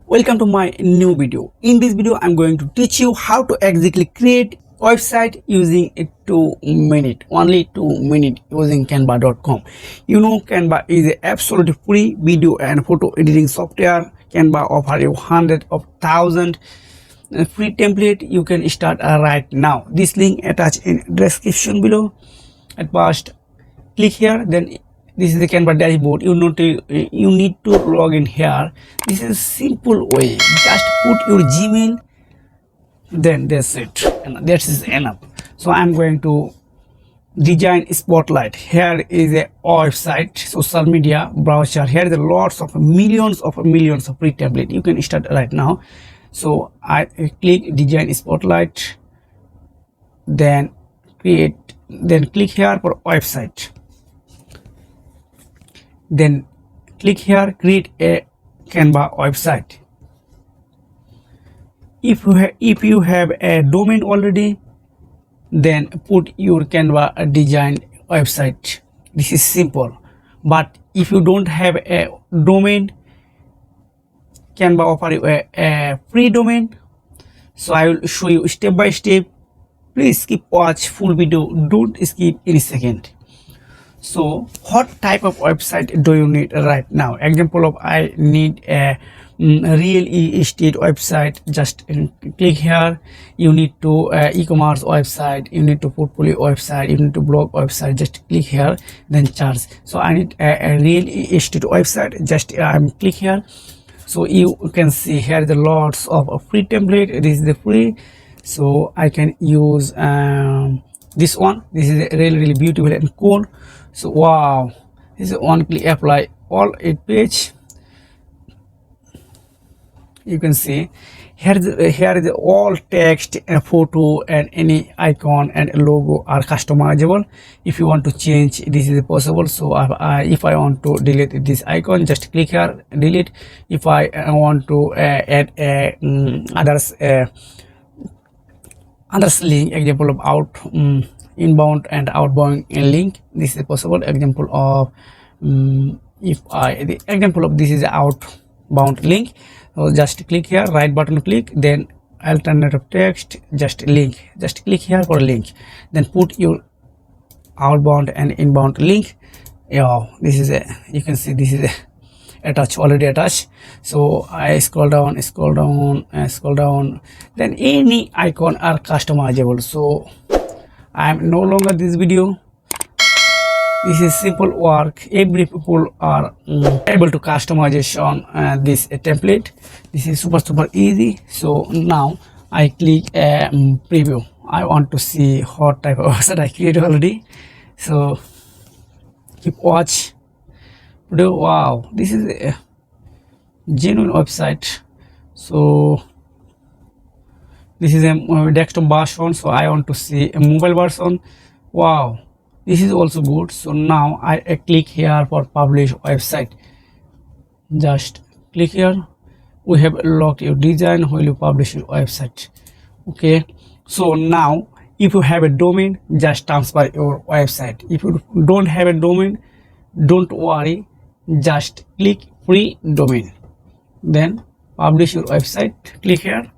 Welcome to my new video. In this video I'm going to teach you how to exactly create website using only 2 minutes using canva.com. You know, Canva is a absolutely free video and photo editing software. Canva offers you hundreds of thousands free template. You can start right now. This link attached in description below. At first click here, then this is the Canva dashboard. You need to log in here. This is a simple way. Just put your Gmail, then that's it, and that is enough. So I'm going to design spotlight. Here is a website, social media browser. Here is a lots of millions of free template. You can start right now. So I click design spotlight, then click here for website. Then click here, create a Canva website. If you have a domain already, then put your Canva design website. This is simple. But if you don't have a domain, Canva offer you a free domain. So I will show you step by step. Please watch full video. Don't skip any second. So what type of website do you need right now? Example of I need a real estate website. Just click here. You need to e-commerce website, you need to portfolio website, you need to blog website. Just click here, then charge. So I need a real estate website. Just click here. So you can see here the lots of free template. This is the free, so I can use this one. This is really beautiful and cool. So wow, this is one click apply all it page. You can see here is all text and photo and any icon and logo are customizable. If you want to change, this is possible. So if I want to delete this icon, just click here, delete. If I want to add others link, example of inbound and outbound link, this is possible. Example of the example of this is outbound link. So just click here, right button click, then alternative text, just link. Just click here for link, then put your outbound and inbound link. Yeah, this is you can see this is already attached. So I scroll down, then any icon are customizable. So I'm no longer this video. This is simple work. Every people are able to customization this template. This is super easy. So now I click preview. I want to see what type of website I created already. So keep watch. Wow, this is a genuine website. So this is a desktop version, so I want to see a mobile version. Wow, this is also good. So now I click here for publish website. Just click here. We have locked your design while you publish your website. Okay, so now if you have a domain, just transfer your website. If you don't have a domain, don't worry, just click free domain, then publish your website. Click here.